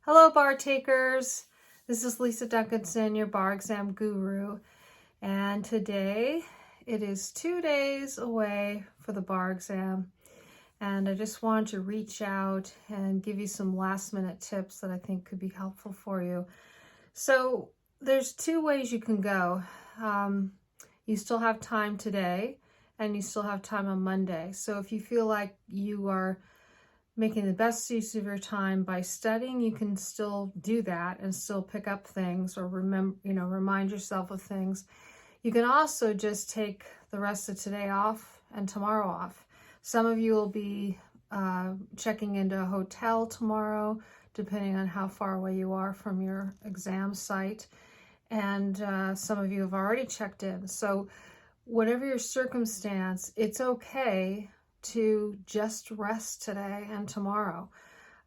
Hello, bar takers. This is Lisa Duncanson, your bar exam guru. And today it is 2 days away for the bar exam. And I just wanted to reach out and give you some last minute tips that I think could be helpful for you. So there's two ways you can go. You still have time today and you still have time on Monday. So if you feel like you are making the best use of your time by studying, you can still do that and still pick up things or remind yourself of things. You can also just take the rest of today off and tomorrow off. Some of you will be checking into a hotel tomorrow, depending on how far away you are from your exam site. And some of you have already checked in. So whatever your circumstance, it's okay to just rest today and tomorrow.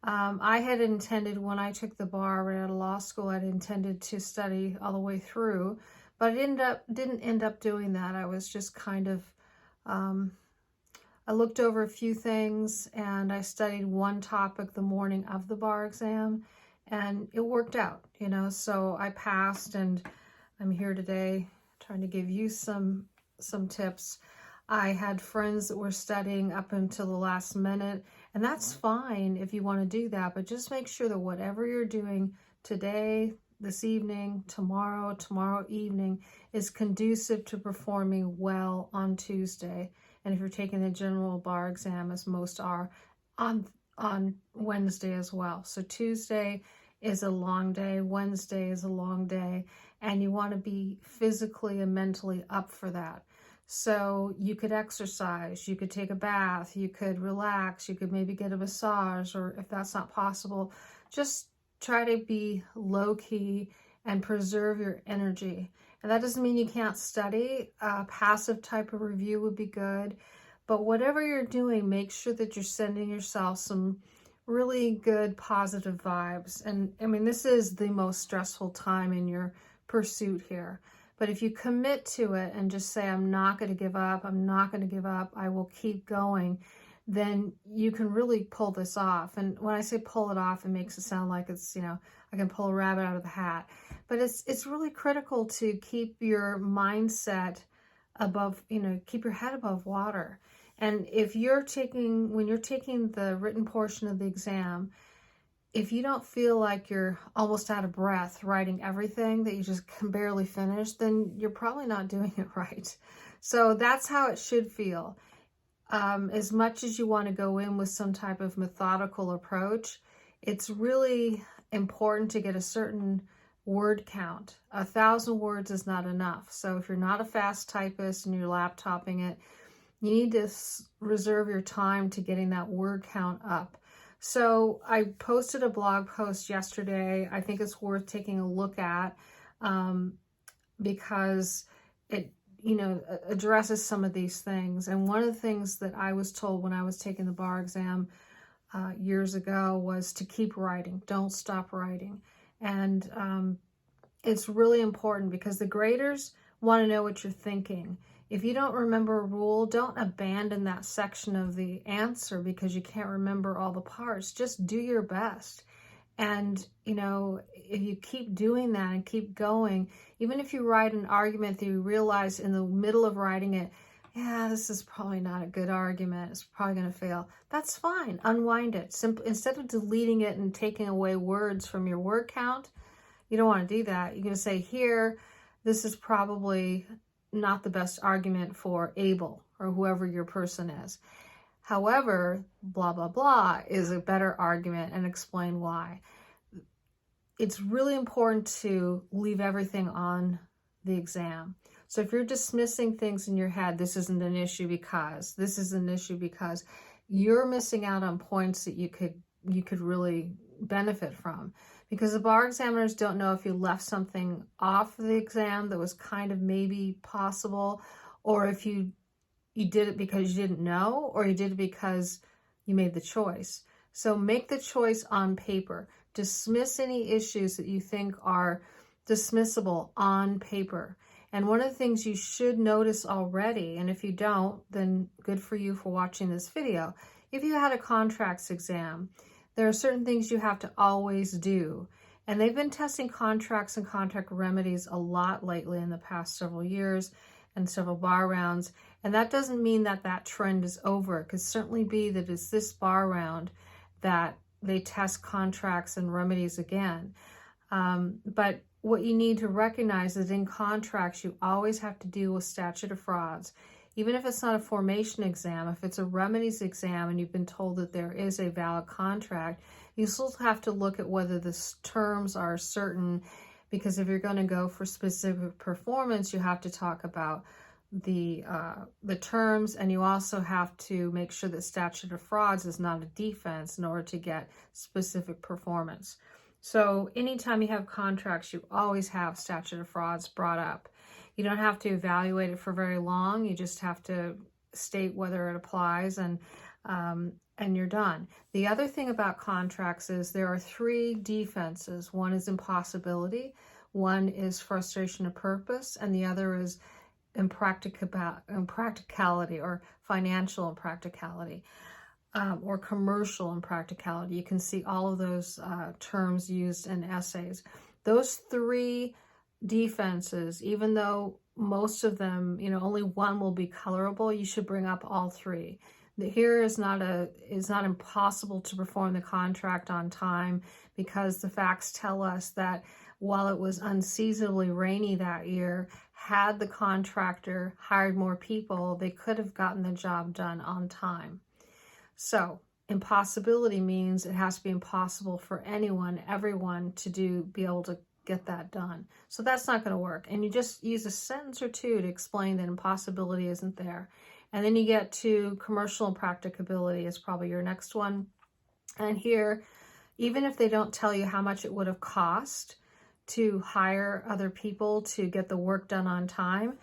I had intended, when I took the bar right out of law school, I'd intended to study all the way through, but I didn't end up doing that. I was just kind of, I looked over a few things and I studied one topic the morning of the bar exam, and it worked out, so I passed, and I'm here today trying to give you some tips. I had friends that were studying up until the last minute, and that's fine if you want to do that, but just make sure that whatever you're doing today, this evening, tomorrow evening is conducive to performing well on Tuesday. And if you're taking the general bar exam, as most are, on Wednesday as well. So Tuesday is a long day, Wednesday is a long day, and you want to be physically and mentally up for that. So you could exercise, you could take a bath, you could relax, you could maybe get a massage, or if that's not possible, just try to be low key and preserve your energy. And that doesn't mean you can't study. A passive type of review would be good. But whatever you're doing, make sure that you're sending yourself some really good positive vibes. And I mean, this is the most stressful time in your pursuit here. But if you commit to it and just say, I'm not going to give up, I will keep going, then you can really pull this off. And when I say pull it off, it makes it sound like it's, I can pull a rabbit out of the hat. But it's really critical to keep your mindset above, keep your head above water. And when you're taking the written portion of the exam, if you don't feel like you're almost out of breath writing everything, that you just can barely finish, then you're probably not doing it right. So that's how it should feel. As much as you want to go in with some type of methodical approach, it's really important to get a certain word count. 1,000 words is not enough. So if you're not a fast typist and you're laptoping it, you need to reserve your time to getting that word count up. So I posted a blog post yesterday. I think it's worth taking a look at because it, addresses some of these things. And one of the things that I was told when I was taking the bar exam years ago was to keep writing. Don't stop writing. And it's really important because the graders want to know what you're thinking. If you don't remember a rule, don't abandon that section of the answer because you can't remember all the parts. Just do your best. And, if you keep doing that and keep going, even if you write an argument that you realize in the middle of writing it, this is probably not a good argument, it's probably going to fail, that's fine. Unwind it. Instead of deleting it and taking away words from your word count, you don't want to do that. You're going to say, here, this is probably not the best argument for Abel or whoever your person is. However, blah, blah, blah is a better argument, and explain why. It's really important to leave everything on the exam. So if you're dismissing things in your head, this isn't an issue because, you're missing out on points that you could really benefit from. Because the bar examiners don't know if you left something off the exam that was kind of maybe possible, or if you did it because you didn't know, or you did it because you made the choice. So make the choice on paper. Dismiss any issues that you think are dismissible on paper. And one of the things you should notice already, and if you don't, then good for you for watching this video. If you had a contracts exam, there are certain things you have to always do. And they've been testing contracts and contract remedies a lot lately in the past several years and several bar rounds. And that doesn't mean that that trend is over. It could certainly be that it's this bar round that they test contracts and remedies again. But what you need to recognize is in contracts, you always have to deal with statute of frauds. Even if it's not a formation exam, if it's a remedies exam and you've been told that there is a valid contract, you still have to look at whether the terms are certain, because if you're going to go for specific performance, you have to talk about the terms, and you also have to make sure that statute of frauds is not a defense in order to get specific performance. So anytime you have contracts, you always have statute of frauds brought up. You don't have to evaluate it for very long. You just have to state whether it applies, and you're done. The other thing about contracts is there are 3 defenses. One is impossibility, one is frustration of purpose, and the other is impracticality, or financial impracticality, or commercial impracticality. You can see all of those terms used in essays. Those 3 defenses, even though most of them, only one will be colorable, you should bring up all 3. Here is not impossible to perform the contract on time, because the facts tell us that while it was unseasonably rainy that year, had the contractor hired more people, they could have gotten the job done on time. So impossibility means it has to be impossible for everyone to be able to get that done. So that's not going to work. And you just use a sentence or 2 to explain that impossibility isn't there. And then you get to commercial impracticability is probably your next one. And here, even if they don't tell you how much it would have cost to hire other people to get the work done on time,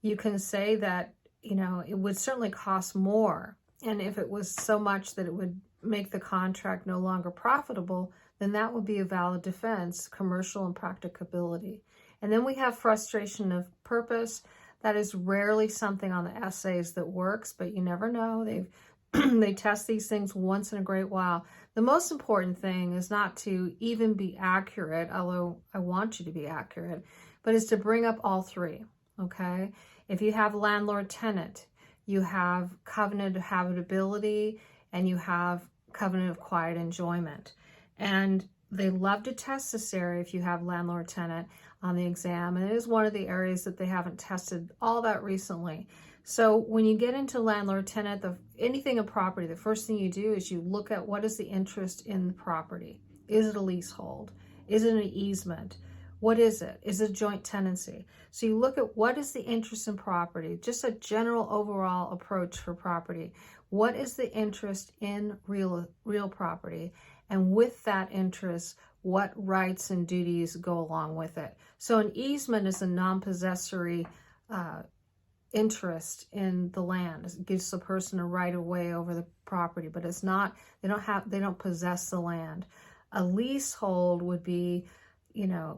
you can say that, it would certainly cost more. And if it was so much that it would make the contract no longer profitable, then that would be a valid defense, commercial impracticability. And then we have frustration of purpose. That is rarely something on the essays that works, but you never know. They test these things once in a great while. The most important thing is not to even be accurate, although I want you to be accurate, but is to bring up all 3, okay? If you have landlord-tenant, you have covenant of habitability, and you have covenant of quiet enjoyment. And they love to test this area if you have landlord-tenant on the exam, and it is one of the areas that they haven't tested all that recently. So when you get into landlord-tenant, anything in property, the first thing you do is you look at what is the interest in the property. Is it a leasehold? Is it an easement? What is it? Is it a joint tenancy? So you look at what is the interest in property, just a general overall approach for property. What is the interest in real property? And with that interest, what rights and duties go along with it? So an easement is a non-possessory interest in the land. It gives the person a right of way over the property, but it's not, they don't possess the land. A leasehold would be,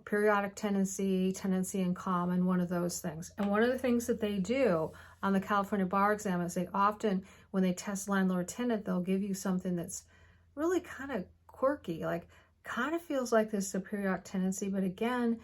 periodic tenancy in common, one of those things. And one of the things that they do on the California bar exam is they often, when they test landlord-tenant, they'll give you something that's really kind of quirky, like kind of feels like this is a periodic tenancy, but again,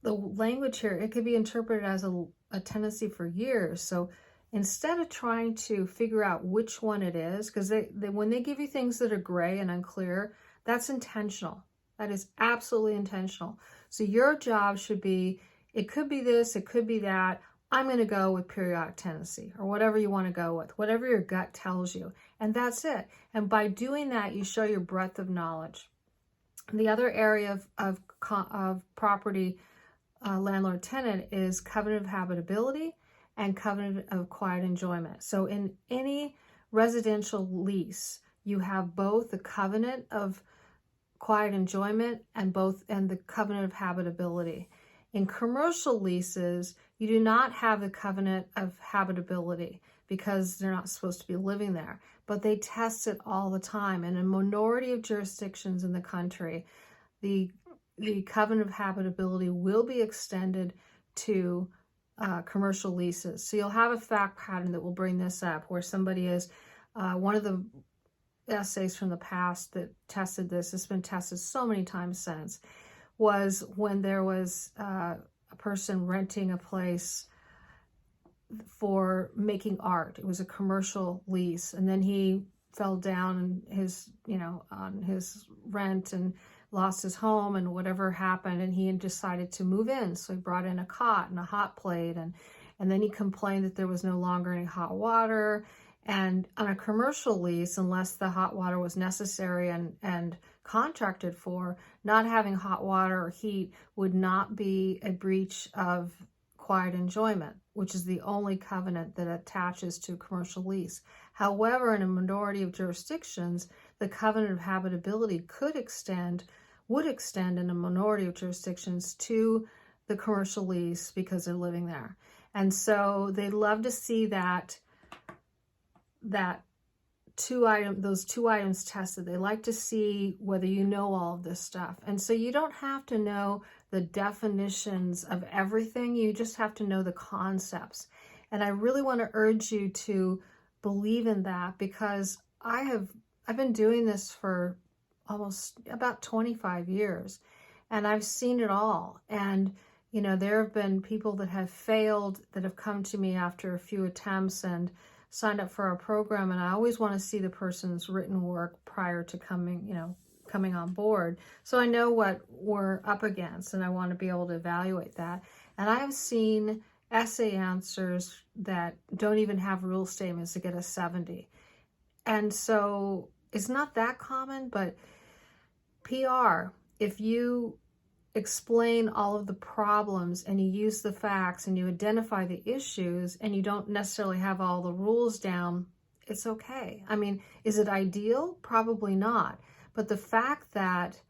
the language here, it could be interpreted as a tenancy for years. So instead of trying to figure out which one it is, because when they give you things that are gray and unclear, that's intentional. That is absolutely intentional. So your job should be, it could be this, it could be that. I'm going to go with periodic tenancy, or whatever you want to go with, whatever your gut tells you. And that's it. And by doing that, you show your breadth of knowledge. The other area of property landlord-tenant is covenant of habitability and covenant of quiet enjoyment. So in any residential lease, you have both the covenant of quiet enjoyment and the covenant of habitability. In commercial leases, you do not have the covenant of habitability because they're not supposed to be living there, but they test it all the time. And in a minority of jurisdictions in the country, the covenant of habitability will be extended to commercial leases. So you'll have a fact pattern that will bring this up, where somebody is, one of the essays from the past that tested this. It's been tested so many times since. Was when there was a person renting a place for making art. It was a commercial lease, and then he fell down his, on his rent and lost his home and whatever happened, and he decided to move in. So he brought in a cot and a hot plate, and then he complained that there was no longer any hot water. And on a commercial lease, unless the hot water was necessary and contracted for, not having hot water or heat would not be a breach of quiet enjoyment, which is the only covenant that attaches to a commercial lease. However, in a minority of jurisdictions, the covenant of habitability would extend in a minority of jurisdictions to the commercial lease because they're living there. And so they'd love to see those two items tested. They like to see whether you know all of this stuff. And so you don't have to know the definitions of everything. You just have to know the concepts. And I really want to urge you to believe in that, because I've been doing this for almost about 25 years, and I've seen it all. And there have been people that have failed, that have come to me after a few attempts and signed up for our program, and I always want to see the person's written work prior to coming on board, so I know what we're up against, and I want to be able to evaluate that. And I have seen essay answers that don't even have rule statements to get a 70. And so it's not that common, but PR, if you explain all of the problems and you use the facts and you identify the issues and you don't necessarily have all the rules down, it's okay. I mean, is it ideal? Probably not. But the fact that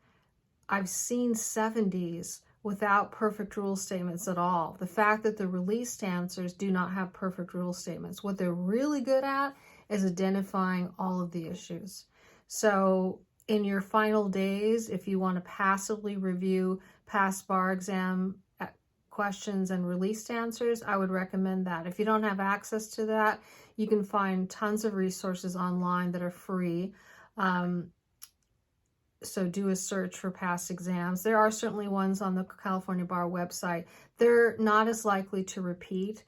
I've seen 70s without perfect rule statements at all, the fact that the released answers do not have perfect rule statements, what they're really good at is identifying all of the issues. So in your final days, if you want to passively review past bar exam questions and released answers, I would recommend that. If you don't have access to that, you can find tons of resources online that are free. So do a search for past exams. There are certainly ones on the California Bar website. They're not as likely to repeat,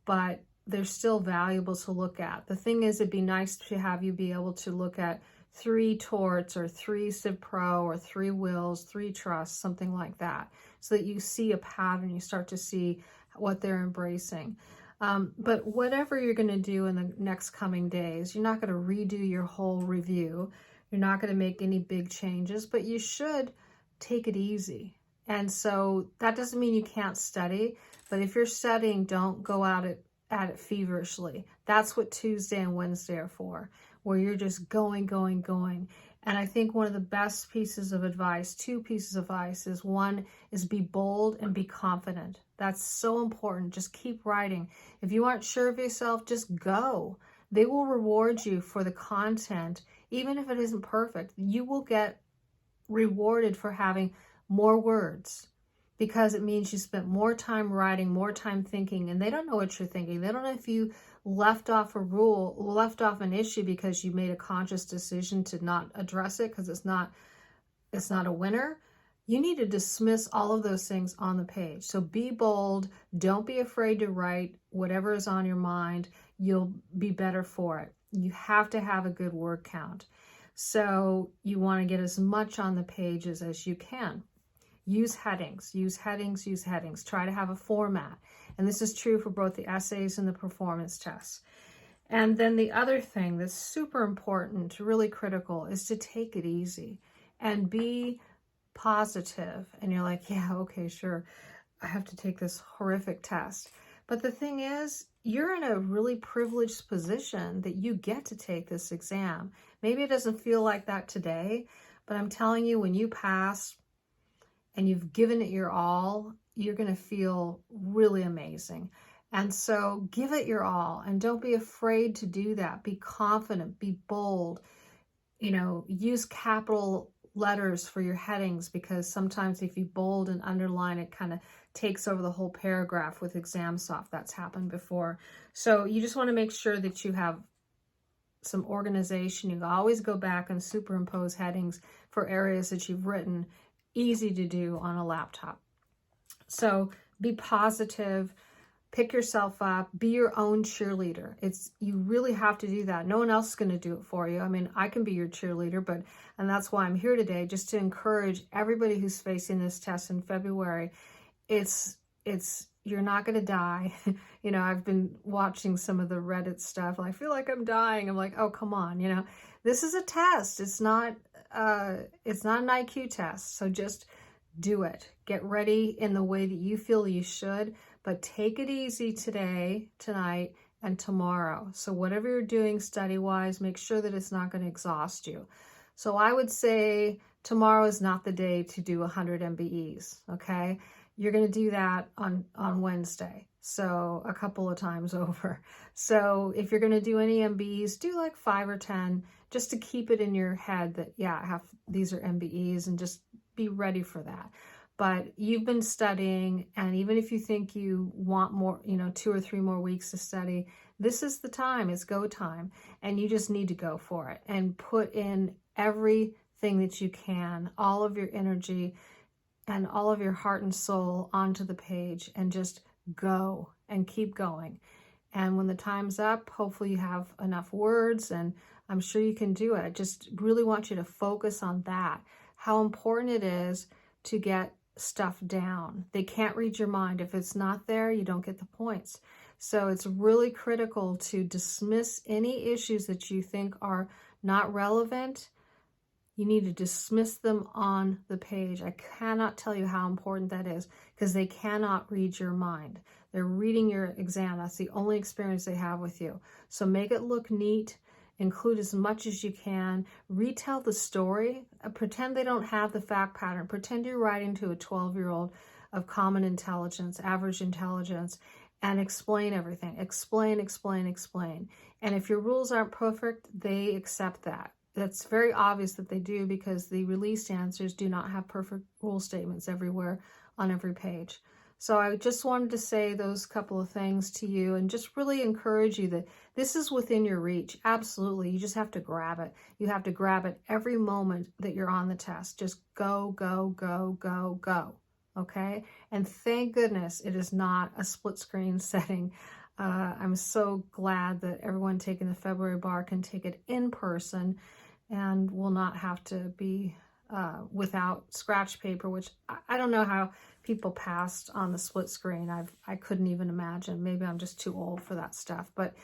but they're still valuable to look at. The thing is, it'd be nice to have you be able to look at 3 torts or 3 civ pro or 3 wills, 3 trusts, something like that, so that you see a pattern, you start to see what they're embracing. But whatever you're going to do in the next coming days, you're not going to redo your whole review. You're not going to make any big changes, but you should take it easy. And so that doesn't mean you can't study, but if you're studying, don't go at it feverishly. That's what Tuesday and Wednesday are for, where you're just going. And I think one of the best pieces of advice, 2 pieces of advice, is one is be bold and be confident. That's so important. Just keep writing. If you aren't sure of yourself, just go. They will reward you for the content. Even if it isn't perfect, you will get rewarded for having more words, because it means you spent more time writing, more time thinking, and they don't know what you're thinking. They don't know if you left off an issue because you made a conscious decision to not address it because it's not a winner. You need to dismiss all of those things on the page. So be bold. Don't be afraid to write whatever is on your mind. You'll be better for it. You have to have a good word count. So you want to get as much on the pages as you can. Use headings. Try to have a format. And this is true for both the essays and the performance tests. And then the other thing that's super important, really critical, is to take it easy and be positive. And you're like, yeah, okay, sure, I have to take this horrific test. But the thing is, you're in a really privileged position that you get to take this exam. Maybe it doesn't feel like that today, but I'm telling you, when you pass and you've given it your all, you're going to feel really amazing. And so give it your all, and don't be afraid to do that. Be confident, be bold, use capital letters for your headings, because sometimes if you bold and underline, it kind of takes over the whole paragraph with ExamSoft. That's happened before. So you just want to make sure that you have some organization. You can always go back and superimpose headings for areas that you've written. Easy to do on a laptop. So be positive, pick yourself up, be your own cheerleader. You really have to do that. No one else is going to do it for you. I mean, I can be your cheerleader, and that's why I'm here today, just to encourage everybody who's facing this test in February. You're not going to die. You know, I've been watching some of the Reddit stuff. I feel like I'm dying. I'm like, oh, come on. You know, this is a test. It's not an IQ test. So just do it. Get ready in the way that you feel you should, but take it easy today, tonight, and tomorrow. So whatever you're doing study-wise, make sure that it's not going to exhaust you. So I would say tomorrow is not the day to do 100 MBEs, okay? You're going to do that on Wednesday, so a couple of times over. So if you're going to do any MBEs, do like 5 or 10, just to keep it in your head that, yeah, these are MBEs, and just be ready for that. But you've been studying, and even if you think you want more, 2 or 3 more weeks to study, this is the time. It's go time, and you just need to go for it and put in everything that you can, all of your energy and all of your heart and soul onto the page, and just go and keep going. And when the time's up, hopefully you have enough words, and I'm sure you can do it. I just really want you to focus on that, how important it is to get stuff down. They can't read your mind. If it's not there, you don't get the points. So it's really critical to dismiss any issues that you think are not relevant. You need to dismiss them on the page. I cannot tell you how important that is, because they cannot read your mind. They're reading your exam. That's the only experience they have with you. So make it look neat. Include as much as you can. Retell the story. Pretend they don't have the fact pattern. Pretend you're writing to a 12-year-old of common intelligence, average intelligence, and explain everything. Explain, explain, explain. And if your rules aren't perfect, they accept that. That's very obvious that they do, because the released answers do not have perfect rule statements everywhere on every page. So I just wanted to say those couple of things to you, and just really encourage you that this is within your reach. Absolutely. You just have to grab it. You have to grab it every moment that you're on the test. Just go, go, go, go, go. Okay? And thank goodness it is not a split screen setting. I'm so glad that everyone taking the February bar can take it in person and will not have to be without scratch paper, which I don't know how people passed on the split screen. I couldn't even imagine. Maybe I'm just too old for that stuff, but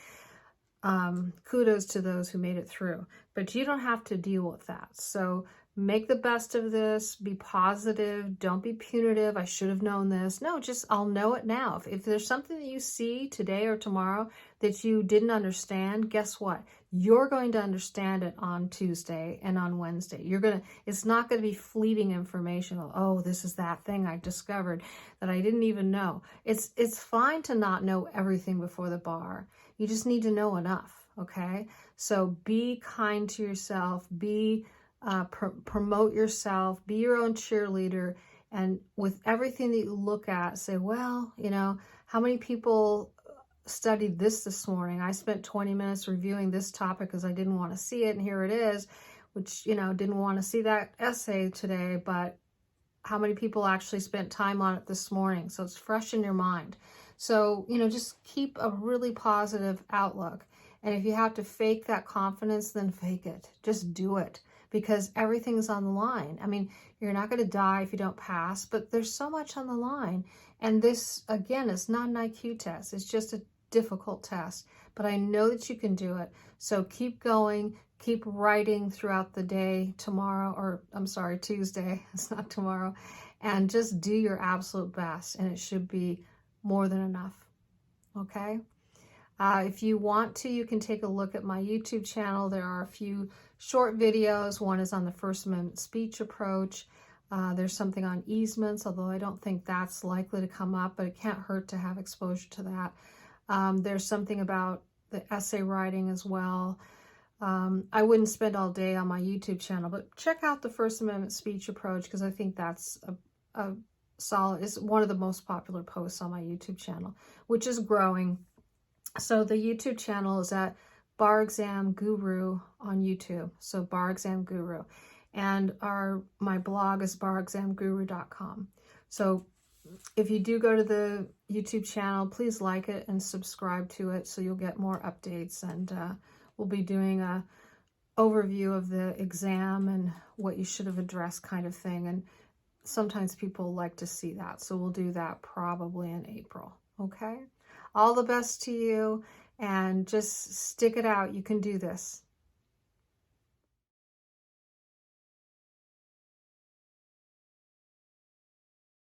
kudos to those who made it through. But you don't have to deal with that. So make the best of this. Be positive. Don't be punitive. I should have known this. No, just I'll know it now. If there's something that you see today or tomorrow that you didn't understand, guess what? You're going to understand it on Tuesday and on Wednesday. It's not going to be fleeting information. Oh, this is that thing I discovered that I didn't even know. It's fine to not know everything before the bar. You just need to know enough, okay? So be kind to yourself. Promote yourself. Be your own cheerleader. And with everything that you look at, say, well, how many people studied this morning? I spent 20 minutes reviewing this topic because I didn't want to see it, and here it is, which, didn't want to see that essay today, but how many people actually spent time on it this morning? So it's fresh in your mind. So, just keep a really positive outlook. And if you have to fake that confidence, then fake it. Just do it, because everything's on the line. I mean, you're not going to die if you don't pass, but there's so much on the line. And this, again, is not an IQ test. It's just a difficult test, but I know that you can do it. So keep going, keep writing throughout the day Tuesday, it's not tomorrow, and just do your absolute best, and it should be more than enough. Okay? If you want to, you can take a look at my YouTube channel. There are a few short videos. One is on the First Amendment speech approach. There's something on easements, although I don't think that's likely to come up, but it can't hurt to have exposure to that. There's something about the essay writing as well. I wouldn't spend all day on my YouTube channel, but check out the First Amendment speech approach, because I think that's a solid, it's one of the most popular posts on my YouTube channel, which is growing. So the YouTube channel is at Bar Exam Guru on YouTube. So Bar Exam Guru. And my blog is barexamguru.com. So if you do go to the YouTube channel, please like it and subscribe to it so you'll get more updates. And we'll be doing a overview of the exam and what you should have addressed kind of thing. And sometimes people like to see that. So we'll do that probably in April. Okay? All the best to you, and just stick it out. You can do this.